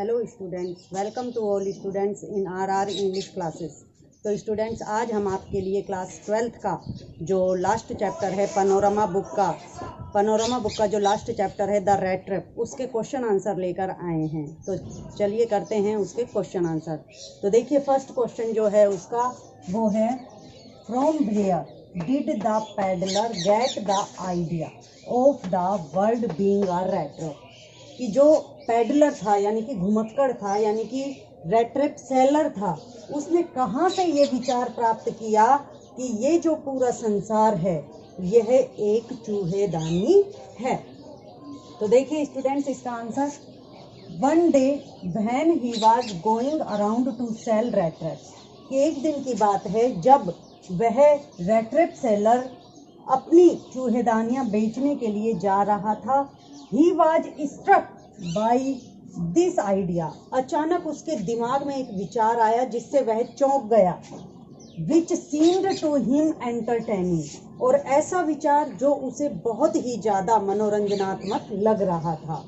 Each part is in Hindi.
Hello students, welcome to all students in our English classes. तो स्टूडेंट्स, आज हम आपके लिए क्लास 12th का जो लास्ट चैप्टर है पनोरमा बुक का जो लास्ट चैप्टर है द रेट ट्रिप, उसके क्वेश्चन आंसर लेकर आए हैं। तो चलिए करते हैं उसके क्वेश्चन आंसर। तो देखिए, फर्स्ट क्वेश्चन जो है उसका वो है, from where did the peddler get the idea of the world being a rattrap. कि जो पैडलर था यानी कि घुमक्कड़ था यानी कि रेट ट्रिप सेलर था, उसने कहाँ से ये विचार प्राप्त किया कि ये जो पूरा संसार है यह एक चूहेदानी है। तो देखिए स्टूडेंट्स, इसका answer, one day when he was going around two cell rate trips, कि एक दिन की बात है जब वह रेट ट्रिप सेलर अपनी चूहेदानियां बेचने के लिए जा रहा था। He was struck by this idea, अचानक उसके दिमाग में एक विचार आया जिससे वह चौंक गया। विच सीम्ड टू हिम एंटरटेनिंग, और ऐसा विचार जो उसे बहुत ही ज्यादा मनोरंजनात्मक लग रहा था।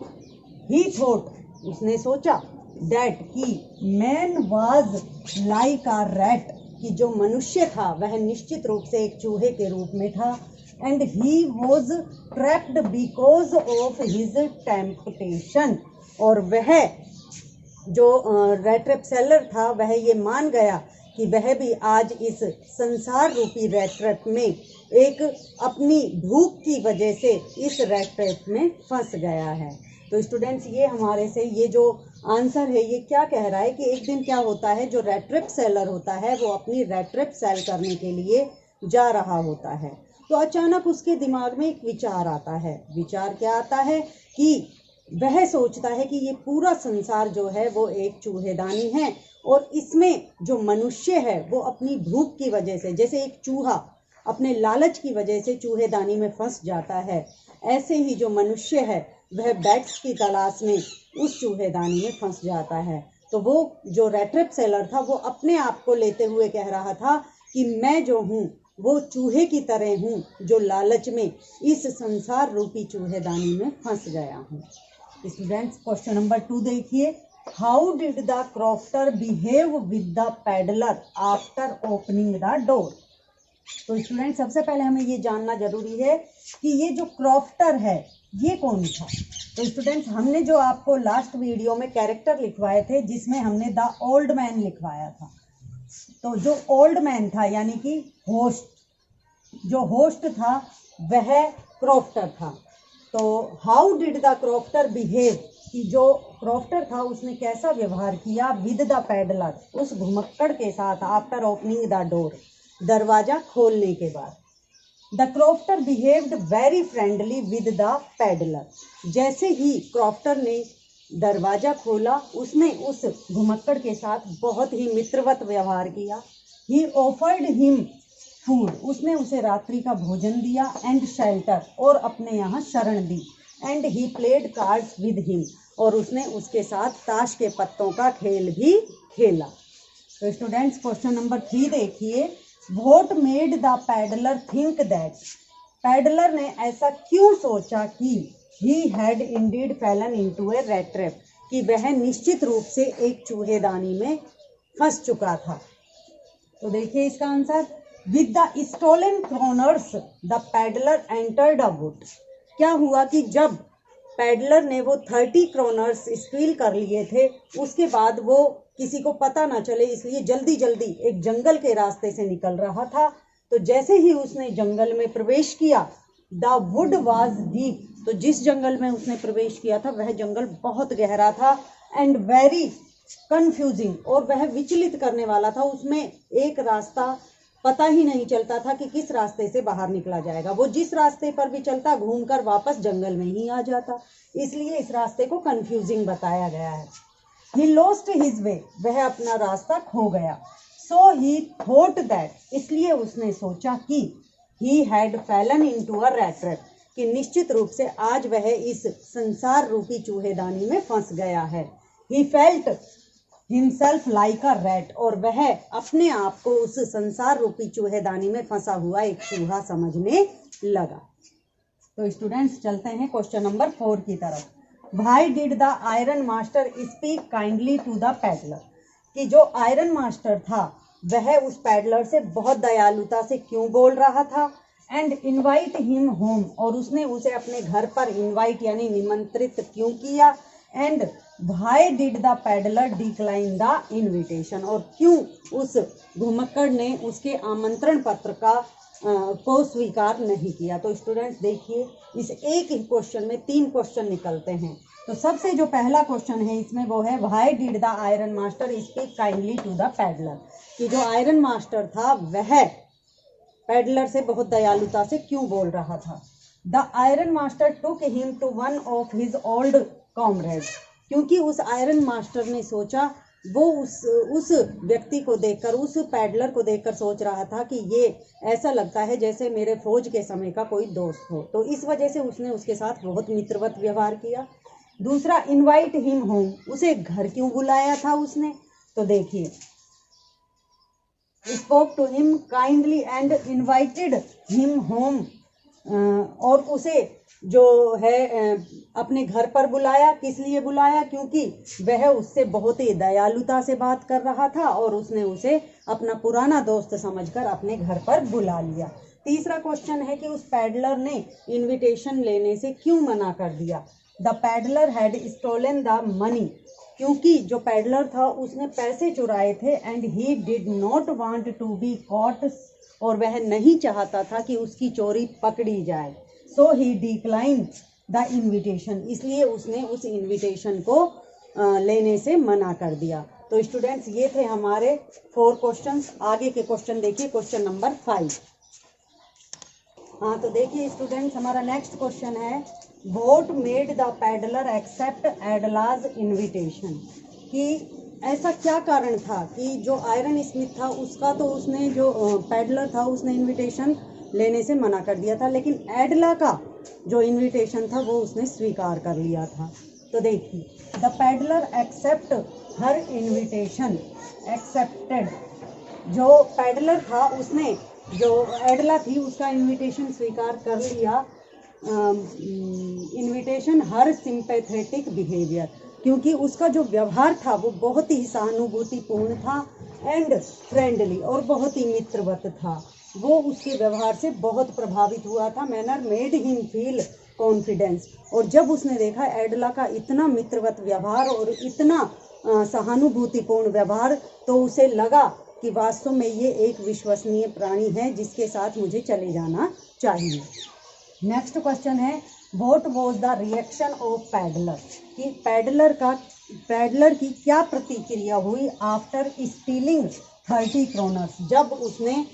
ही थॉट, उसने सोचा, दैट कि man was like a rat, कि जो मनुष्य था वह निश्चित रूप से एक चूहे के रूप में था। And he was trapped because of his temptation, और वह जो रेट ट्रिप सेलर था वह ये मान गया कि वह भी आज इस संसार रूपी रेट ट्रिप में एक अपनी भूख की वजह से इस रेट ट्रिप में फंस गया है। तो स्टूडेंट्स, ये हमारे से ये जो आंसर है ये क्या कह रहा है कि एक दिन क्या होता है, जो रेट ट्रिप सेलर होता है वो अपनी रेट ट्रिप सेल करने के लिए जा रहा होता है। तो अचानक उसके दिमाग में एक विचार आता है। विचार क्या आता है कि वह सोचता है कि ये पूरा संसार जो है वो एक चूहेदानी है, और इसमें जो मनुष्य है वो अपनी भूख की वजह से, जैसे एक चूहा अपने लालच की वजह से चूहेदानी में फंस जाता है, ऐसे ही जो मनुष्य है वह बैग्स की तलाश में उस चूहेदानी में फंस जाता है। तो वो जो रेट ट्रिप सेलर था वो अपने आप को लेते हुए कह रहा था कि मैं जो हूँ वो चूहे की तरह हूँ जो लालच में इस संसार रूपी चूहेदानी में फंस गया हूँ। स्टूडेंट्स, क्वेश्चन नंबर 2 देखिए, how did the crofter behave with the peddler after opening the door. तो स्टूडेंट, सबसे पहले हमें ये जानना जरूरी है कि ये जो क्रॉफ्टर है ये कौन था। तो स्टूडेंट्स, हमने जो आपको लास्ट वीडियो में कैरेक्टर लिखवाए थे जिसमें हमने द ओल्ड मैन लिखवाया था, तो जो ओल्ड मैन था यानी कि होस्ट, जो होस्ट था वह क्रॉफ्टर था। तो how did the crofter behave, कि जो क्रॉफ्टर था उसने कैसा व्यवहार किया विद द पैडलर, उस घुमक्कड़ के साथ, आफ्टर ओपनिंग द डोर, दरवाजा खोलने के बाद। The crofter behaved very friendly with the peddler, जैसे ही क्रॉफ्टर ने दरवाजा खोला उसने उस घुमक्कड़ के साथ बहुत ही मित्रवत व्यवहार किया। ही ऑफर्ड हिम फूड, उसने उसे रात्रि का भोजन दिया। एंड शेल्टर, और अपने यहाँ शरण दी। And he played cards with him, और उसने उसके साथ ताश के पत्तों का खेल भी खेला। तो स्टूडेंट्स, क्वेश्चन नंबर 3 देखिए, what made the peddler think that, peddler ने ऐसा क्यों सोचा कि he had indeed fallen into a rat trap, कि वह निश्चित रूप से एक चूहेदानी में फंस चुका था। तो देखिए इसका answer, with the stolen kroners the peddler entered a wood। क्या हुआ कि जब पैडलर ने वो 30 क्रोनर्स स्टील कर लिए थे, उसके बाद वो किसी को पता ना चले इसलिए जल्दी जल्दी एक जंगल के रास्ते से निकल रहा था। तो जैसे ही उसने जंगल में प्रवेश किया, द वुड वॉज डीप, तो जिस जंगल में उसने प्रवेश किया था वह जंगल बहुत गहरा था। एंड वेरी कंफ्यूजिंग, और वह विचलित करने वाला था, उसमें एक रास्ता पता ही नहीं चलता था कि किस रास्ते से बाहर निकला जाएगा। वो जिस रास्ते पर भी चलता घूमकर वापस जंगल में ही आ जाता, इसलिए इस रास्ते को कंफ्यूजिंग बताया गया है। ही लॉस्ट हिज वे, वह अपना रास्ता खो गया। सो ही थॉट दैट, इसलिए उसने सोचा कि he had Fallon into a rat trap, कि निश्चित रूप से आज वह इस संसार रूपी चूहेदानी में फंस गया है। He felt himself like a rat, और वह अपने आप को उस संसार रूपी चूहेदानी में फंसा हुआ एक चूहा समझने लगा। तो स्टूडेंट्स, चलते हैं क्वेश्चन नंबर 4 की तरफ। Why did the iron master speak kindly to the peddler, कि जो आयरन मास्टर था वह उस पैडलर से बहुत दयालुता से क्यों बोल रहा था। एंड इनवाइट हिम होम, और उसने उसे अपने घर पर इनवाइट यानी निमंत्रित क्यों किया। And why did the peddler decline the invitation, और क्यों उस घुमक्कड़ ने उसके आमंत्रण पत्र को स्वीकार नहीं किया। तो स्टूडेंट्स देखिए, इस एक ही क्वेश्चन में 3 क्वेश्चन निकलते हैं। तो सबसे जो पहला क्वेश्चन है इसमें वो है why did the iron master speak kindly to the peddler, कि जो आयरन मास्टर था वह पैडलर से बहुत दयालुता से क्यों बोल रहा था। The iron master took him to one of his old comrade, क्योंकि उस आयरन मास्टर ने सोचा, वो उस व्यक्ति को देखकर, उस पैडलर को देखकर सोच रहा था कि ये ऐसा लगता है जैसे मेरे फौज के समय का कोई दोस्त हो, तो इस वजह से उसने उसके साथ बहुत मित्रवत व्यवहार किया। दूसरा, इनवाइट हिम होम, उसे घर क्यों बुलाया था उसने। तो देखिए, spoke to him kindly and invited him home, और उसे जो है अपने घर पर बुलाया। किस लिए बुलाया, क्योंकि वह उससे बहुत ही दयालुता से बात कर रहा था और उसने उसे अपना पुराना दोस्त समझकर अपने घर पर बुला लिया। तीसरा क्वेश्चन है कि उस पैडलर ने इनविटेशन लेने से क्यों मना कर दिया। The peddler had stolen the money, क्योंकि जो पैडलर था उसने पैसे चुराए थे। And he did not want to be caught, और वह नहीं चाहता था कि उसकी चोरी पकड़ी जाए। सो ही डिक्लाइन द इनविटेशन, इसलिए उसने उस इनविटेशन को लेने से मना कर दिया। तो स्टूडेंट्स, ये थे हमारे 4 क्वेश्चंस। आगे के क्वेश्चन देखिए, क्वेश्चन नंबर 5। हाँ, तो देखिए स्टूडेंट्स, हमारा नेक्स्ट क्वेश्चन है what made the peddler accept Adela's invitation, कि ऐसा क्या कारण था कि जो आयरन स्मिथ था उसका तो उसने, जो पैडलर था उसने इनविटेशन लेने से मना कर दिया था, लेकिन एडला का जो इनविटेशन था वो उसने स्वीकार कर लिया था। तो देखिए, the peddler accept her invitation accepted, जो पैडलर था उसने, जो एडला थी उसका इनविटेशन स्वीकार कर लिया। इनविटेशन हर सिंपैथेटिक बिहेवियर, क्योंकि उसका जो व्यवहार था वो बहुत ही सहानुभूतिपूर्ण था। एंड फ्रेंडली, और बहुत ही मित्रवत था। वो उसके व्यवहार से बहुत प्रभावित हुआ था। Manner made him feel confidence, और जब उसने देखा एडला का इतना मित्रवत व्यवहार और इतना सहानुभूतिपूर्ण व्यवहार, तो उसे लगा कि वास्तव में ये एक विश्वसनीय प्राणी है जिसके साथ मुझे चले जाना चाहिए। नेक्स्ट क्वेश्चन है what was the reaction of peddler, कि पैडलर की क्या प्रतिक्रिया हुई आफ्टर स्टीलिंग 30 क्रोनर्स, जब उसने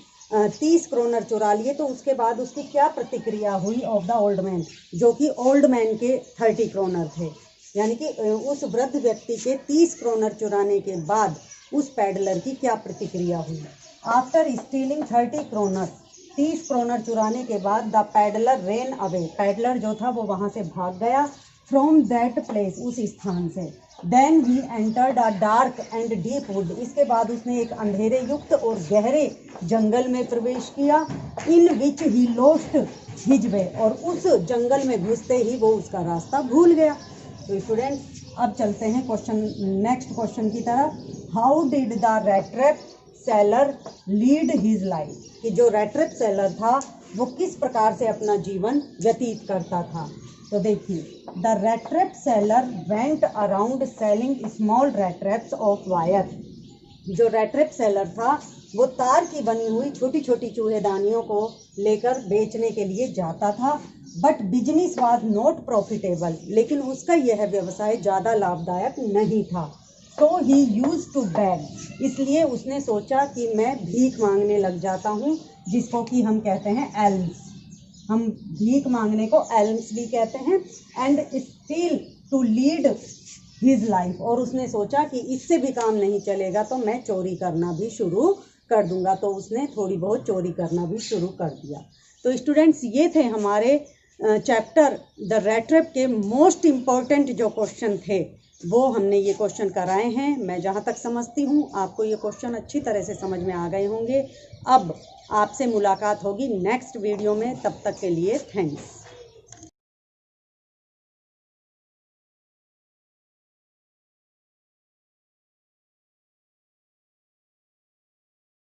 30 क्रोनर चुरा लिए तो उसके बाद उसकी क्या प्रतिक्रिया हुई ऑफ द ओल्ड मैन, जो कि ओल्ड मैन के 30 क्रोनर थे। यानी कि उस वृद्ध व्यक्ति के 30 क्रोनर चुराने के बाद उस पैडलर की क्या प्रतिक्रिया हुई। आफ्टर स्टीलिंग 30 क्रोनर, 30 क्रोनर चुराने के बाद the peddler rain away, peddler जो था वो वहाँ से भाग गया। फ्रॉम दैट प्लेस, उस स्थान से। Then he entered a dark and deep wood, इसके बाद उसने एक अंधेरे युक्त और गहरे जंगल में प्रवेश किया। इन विच ही लॉस्ट हिज वे, और उस जंगल में घुसते ही वो उसका रास्ता भूल गया। तो स्टूडेंट्स, अब चलते हैं नेक्स्ट क्वेश्चन की तरफ। How did the rat seller lead his life, कि जो रैट सेलर था वो किस प्रकार से अपना जीवन व्यतीत करता था। तो देखिए, the rat seller went around selling small rat of wire, जो रैट सेलर था वो तार की बनी हुई छोटी छोटी चूहेदानियों को लेकर बेचने के लिए जाता था। But business was not profitable, लेकिन उसका यह व्यवसाय ज़्यादा लाभदायक नहीं था। तो ही यूज टू बैग, इसलिए उसने सोचा कि मैं भीख मांगने लग जाता हूँ, जिसको कि हम कहते हैं एल्म्स। हम भीख मांगने को एल्म्स भी कहते हैं। And still to lead his life, और उसने सोचा कि इससे भी काम नहीं चलेगा तो मैं चोरी करना भी शुरू कर दूंगा। तो उसने थोड़ी बहुत चोरी करना भी शुरू कर दिया। तो स्टूडेंट्स, ये थे हमारे चैप्टर द रैट ट्रैप के मोस्ट इम्पॉर्टेंट जो क्वेश्चन थे, वो हमने ये क्वेश्चन कराए हैं। मैं जहाँ तक समझती हूँ आपको ये क्वेश्चन अच्छी तरह से समझ में आ गए होंगे। अब आपसे मुलाकात होगी नेक्स्ट वीडियो में, तब तक के लिए थैंक्स।